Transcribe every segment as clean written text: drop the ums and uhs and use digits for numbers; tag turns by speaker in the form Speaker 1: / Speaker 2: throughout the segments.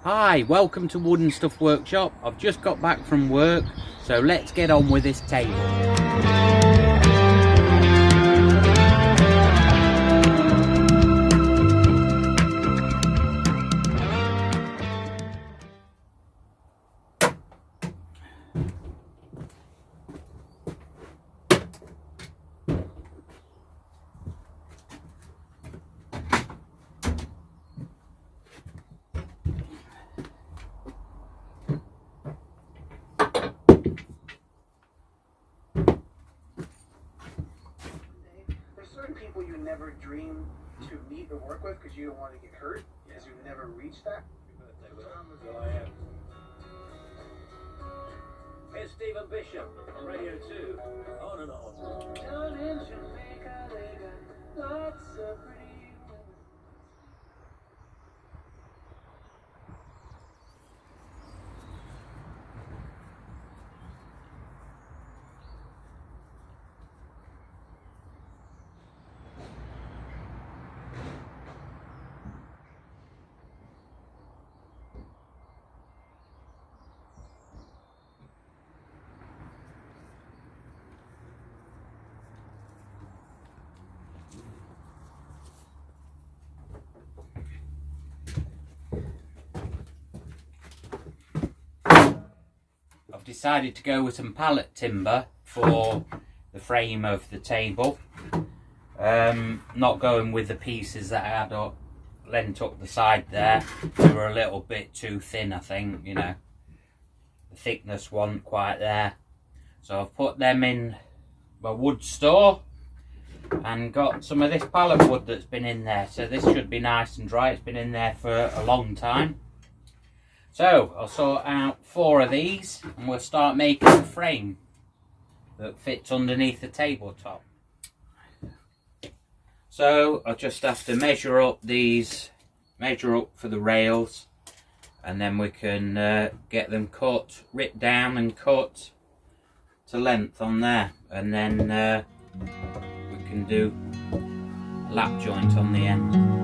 Speaker 1: Hi, welcome to Wooden Stuff Workshop. I've just got back from work, so let's get on with this table.
Speaker 2: People you never dream to meet or work with because you don't want to get hurt because you've never reached that.
Speaker 3: Here's Stephen Bishop on Radio 2. On and on.
Speaker 2: Down in Jamaica, they got lots of pretty women.
Speaker 1: I've decided to go with some pallet timber for the frame of the table. Not going with the pieces that I had up, lent up the side there. They were a little bit too thin, I think, you know. The thickness wasn't quite there. So I've put them in my wood store and got some of this pallet wood that's been in there. So this should be nice and dry. It's been in there for a long time. So I'll sort out 4 of these and we'll start making a frame that fits underneath the tabletop. So I'll just have to measure up for the rails, and then we can get them cut, ripped down and cut to length on there, and then we can do lap joint on the end.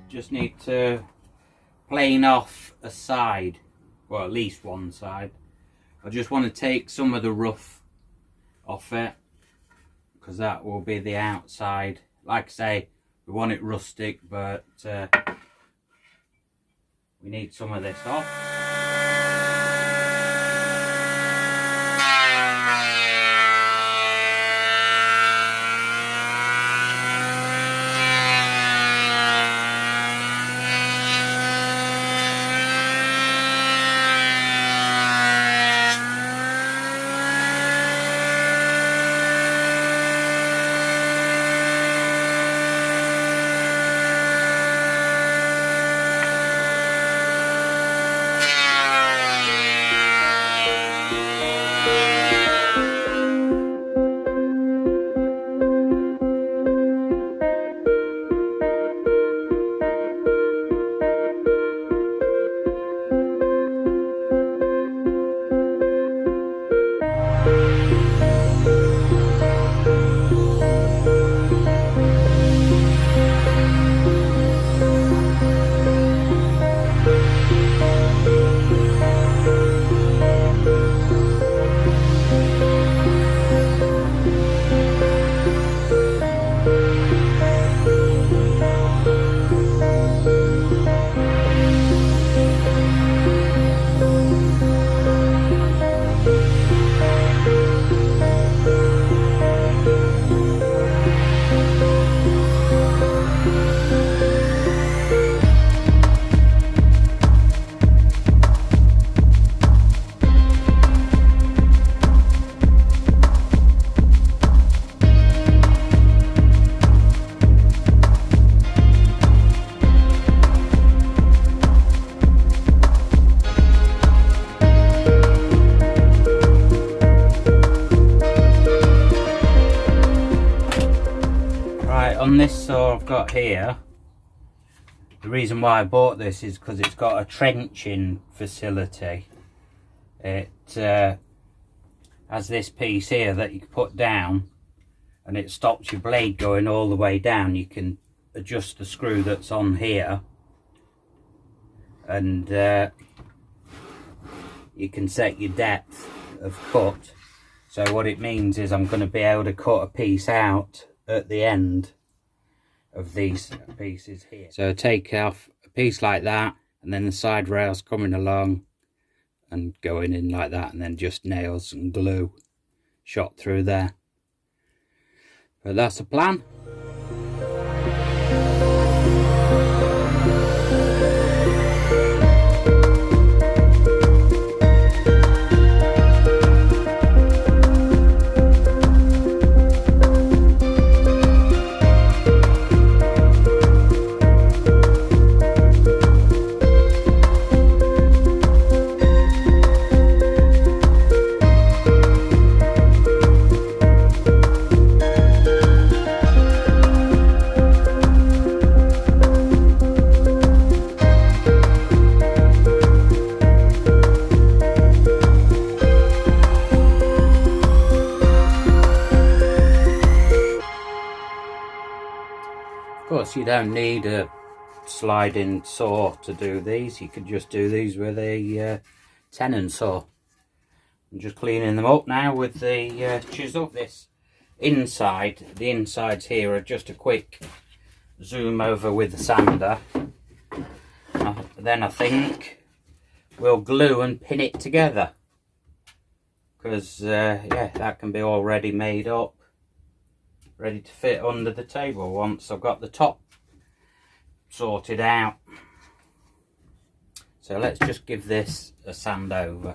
Speaker 1: Just need to plane off a side, well, at least one side. I just want to take some of the rough off it because that will be the outside. Like I say, we want it rustic, but we need some of this off. saw I've got here, the reason why I bought this is because it's got a trenching facility. It has this piece here that you can put down and it stops your blade going all the way down. You can adjust the screw that's on here, and you can set your depth of cut. So what it means is I'm going to be able to cut a piece out at the end of these pieces here. So take off a piece like that, and then the side rails coming along and going in like that, and then just nails and glue shot through there. But that's the plan. Of course, you don't need a sliding saw to do these. You could just do these with a tenon saw. I'm just cleaning them up now with the chisel. This inside, the insides here are just a quick zoom over with the sander. Then I think we'll glue and pin it together, because yeah, that can be already made up, ready to fit under the table once I've got the top sorted out. So let's just give this a sand over.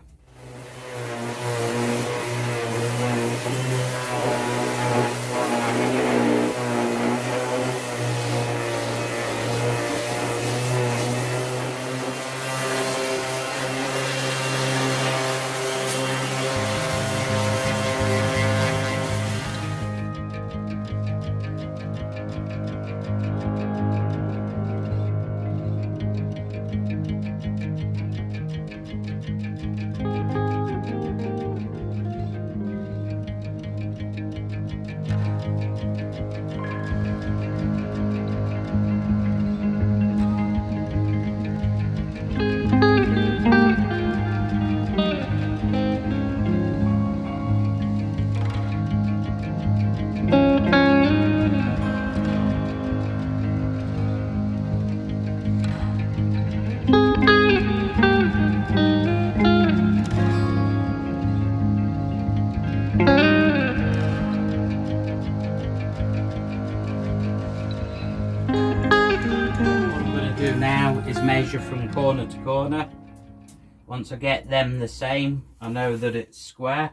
Speaker 1: Is measure from corner to corner. Once I get them the same, I know that it's square.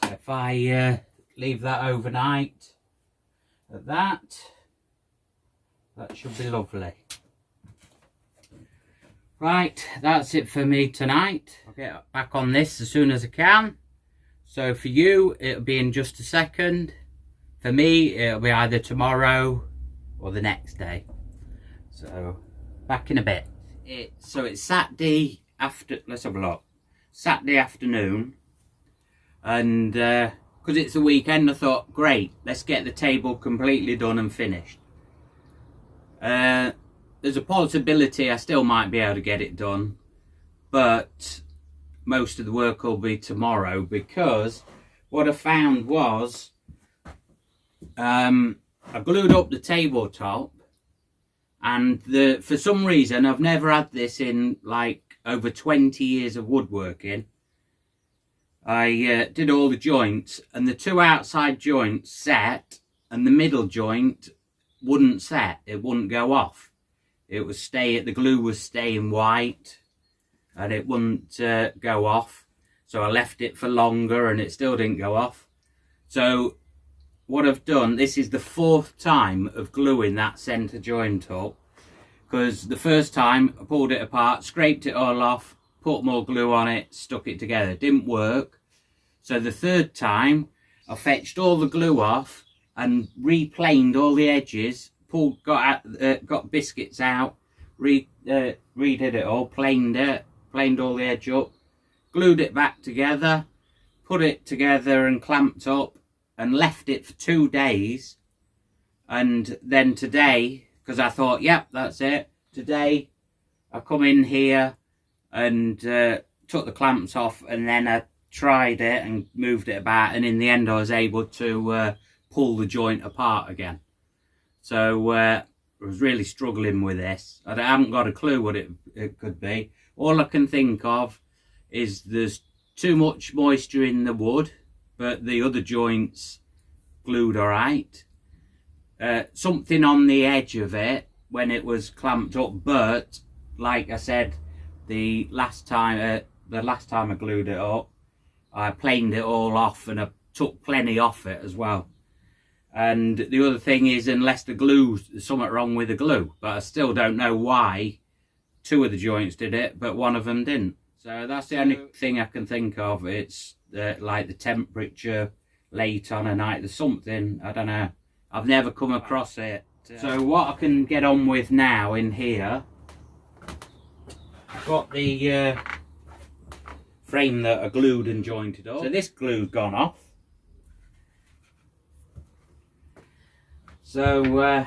Speaker 1: So if I leave that overnight at that should be lovely. Right, that's it for me tonight. I'll get back on this as soon as I can. So for you, it'll be in just a second. For me, it'll be either tomorrow or the next day. So back in a bit. So it's Saturday after, let's have a look. Saturday afternoon. And because it's the weekend, I thought, great, let's get the table completely done and finished. There's a possibility I still might be able to get it done, but most of the work will be tomorrow, because what I found was I glued up the tabletop, and for some reason, I've never had this in like over 20 years of woodworking. I did all the joints, and the two outside joints set, and the middle joint wouldn't set. It wouldn't go off. It would stay, the glue was staying white, and it wouldn't go off. So I left it for longer and it still didn't go off. So what I've done, this is the 4th time of gluing that centre joint up, because the first time I pulled it apart, scraped it all off, put more glue on it, stuck it together. Didn't work. So the third time, I fetched all the glue off and replaned all the edges. Got biscuits out, redid it all, planed all the edge up, glued it back together, put it together and clamped up, and left it for 2 days. And then today, because I thought, yep, that's it. Today, I come in here and took the clamps off, and then I tried it and moved it about, and in the end I was able to pull the joint apart again. So I was really struggling with this. I haven't got a clue what it could be. All I can think of is there's too much moisture in the wood, but the other joints glued alright. Something on the edge of it when it was clamped up, but like I said, the last time I glued it up, I planed it all off, and I took plenty off it as well. And the other thing is, unless there's something wrong with the glue, but I still don't know why 2 of the joints did it, but 1 of them didn't. So that's the only thing I can think of. It's like the temperature late on a night. There's something, I don't know. I've never come across it. So what I can get on with now in here, I've got the frame that I glued and jointed up. So this glue's gone off. So I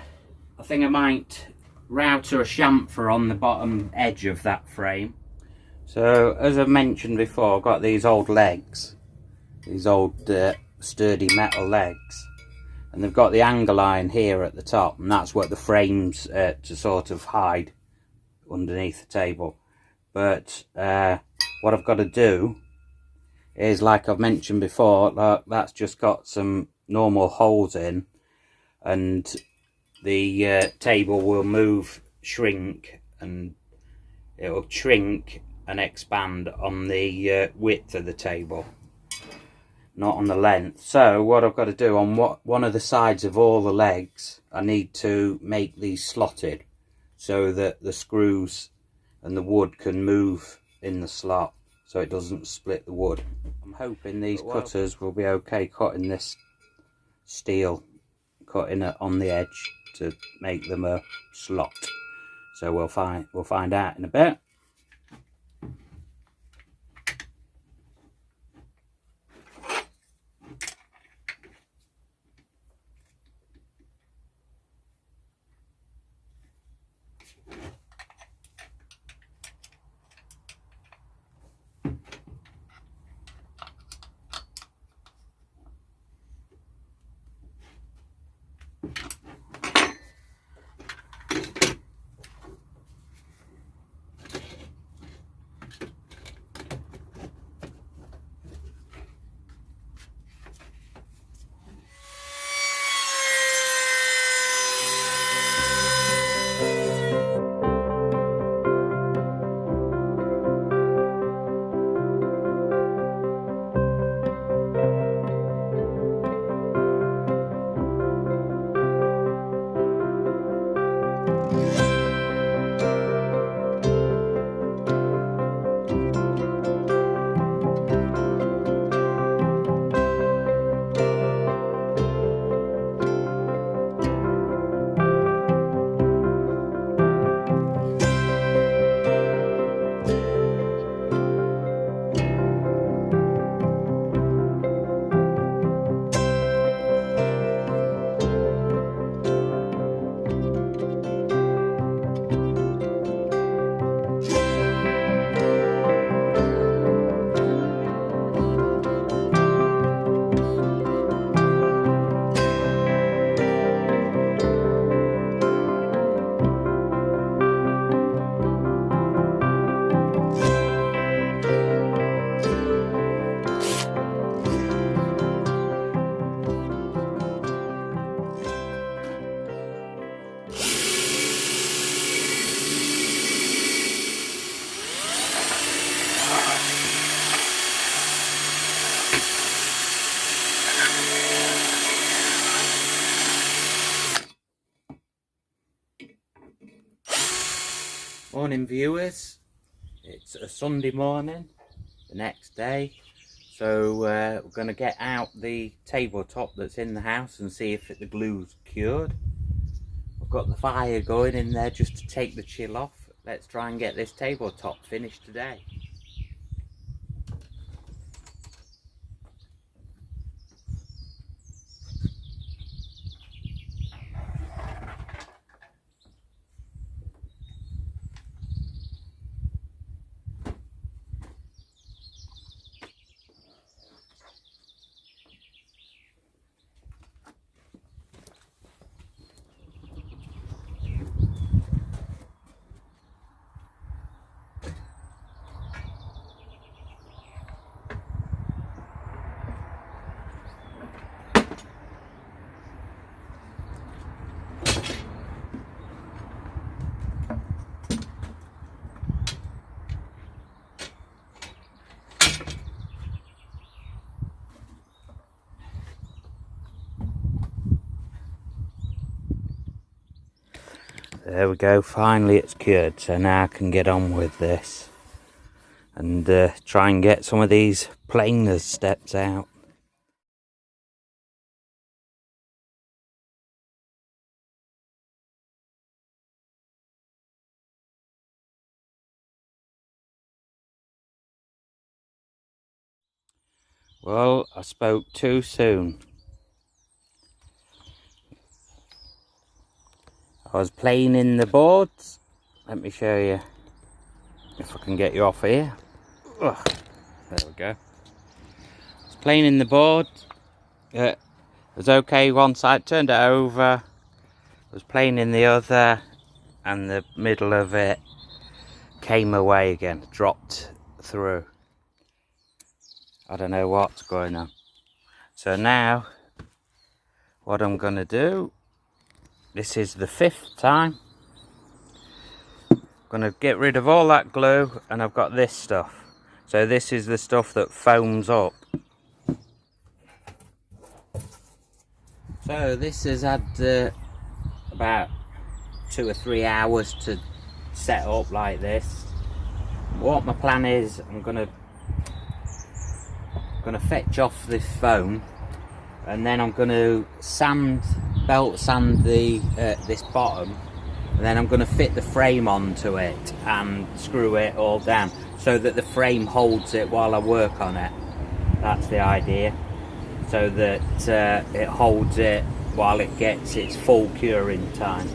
Speaker 1: think I might router a chamfer on the bottom edge of that frame. So as I mentioned before, I've got these old legs, these old sturdy metal legs, and they've got the angle line here at the top, and that's what the frame's to sort of hide underneath the table. But what I've got to do is, like I've mentioned before, that's just got some normal holes in, and the table will shrink, and it will shrink and expand on the width of the table, not on the length. So what I've got to do on one of the sides of all the legs, I need to make these slotted so that the screws and the wood can move in the slot so it doesn't split the wood. I'm hoping these cutters will be okay cutting this steel, cutting it on the edge to make them a slot. So we'll find out in a bit. Morning viewers, It's a Sunday morning, the next day, so we're going to get out the tabletop that's in the house and see if the glue's cured. I've got the fire going in there just to take the chill off. Let's try and get this tabletop finished today. There we go, finally it's cured, so now I can get on with this and try and get some of these planers steps out. Well, I spoke too soon. I was planing the boards. Let me show you if I can get you off here. Ugh, there we go. I was planing the board. It was okay one side, turned it over. I was planing the other, and the middle of it came away again, dropped through. I don't know what's going on. So now, what I'm going to do, this is the 5th time. I'm going to get rid of all that glue, and I've got this stuff. So this is the stuff that foams up. So this has had about 2 or 3 hours to set up like this. What my plan is, I'm going to fetch off this foam, and then I'm going to belt sand the this bottom, and then I'm going to fit the frame onto it and screw it all down so that the frame holds it while I work on it. That's the idea, so that it holds it while it gets its full curing time,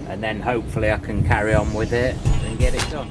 Speaker 1: and then hopefully I can carry on with it and get it done.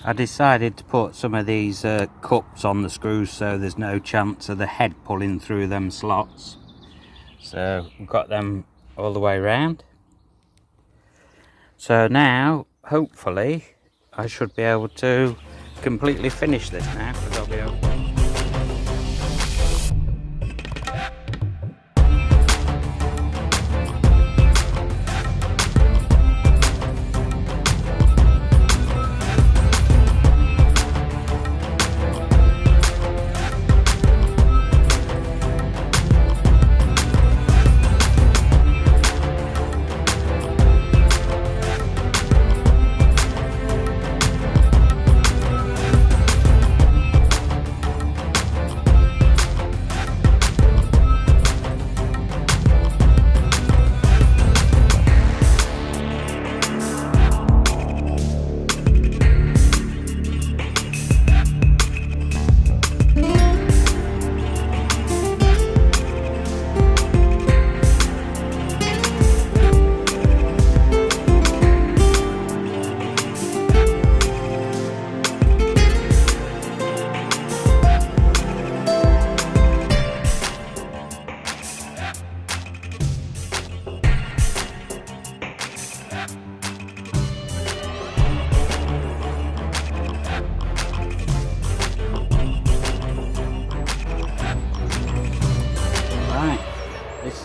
Speaker 1: I decided to put some of these cups on the screws so there's no chance of the head pulling through them slots. So we've got them all the way around. So now, hopefully, I should be able to completely finish this now, because I'll be able to.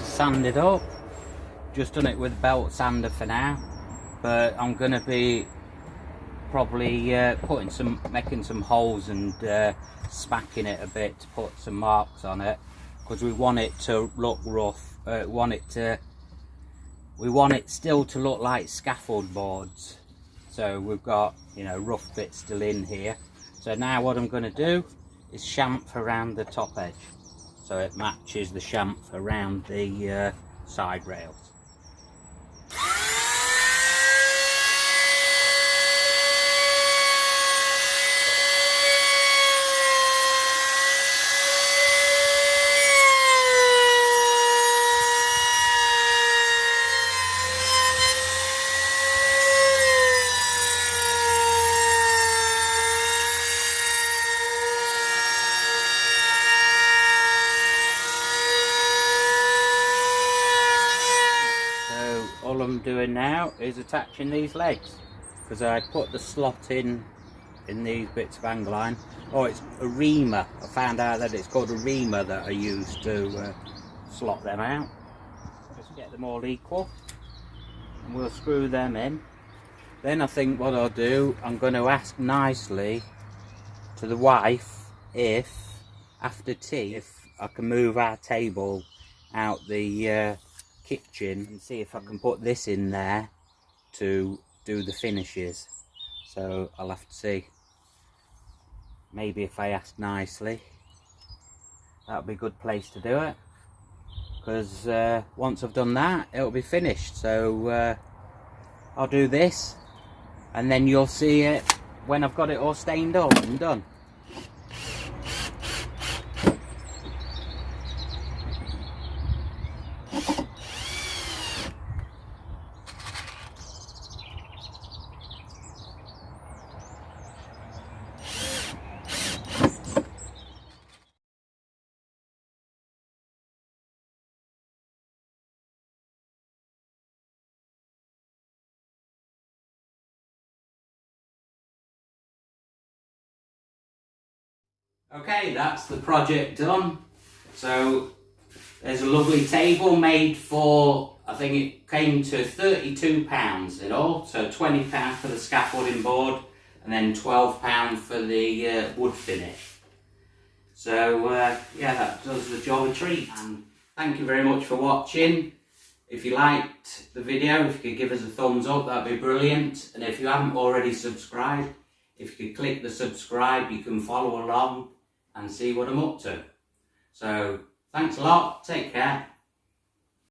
Speaker 1: Sanded up, just done it with a belt sander for now, but I'm gonna be probably making some holes and smacking it a bit to put some marks on it, because we want it to look rough. We want it still to look like scaffold boards, so we've got, you know, rough bits still in here. So now what I'm going to do is chamfer around the top edge, so it matches the chamfer around the side rails. All I'm doing now is attaching these legs, because I put the slot in these bits of angle line. Oh, it's a reamer. I found out that it's called a reamer that I use to slot them out. Just get them all equal, and we'll screw them in. Then I think what I'll do, I'm going to ask nicely to the wife if after tea, if I can move our table out the kitchen and see if I can put this in there to do the finishes. So I'll have to see. Maybe if I ask nicely, that'll be a good place to do it, because once I've done that, it'll be finished. So I'll do this, and then you'll see it when I've got it all stained up and done. Okay, that's the project done. So there's a lovely table made for, I think it came to £32 in all. So £20 for the scaffolding board, and then £12 for the wood finish. So yeah, that does the job a treat. And thank you very much for watching. If you liked the video, if you could give us a thumbs up, that'd be brilliant. And if you haven't already subscribed, if you could click the subscribe, you can follow along and see what I'm up to. So thanks a lot, take care.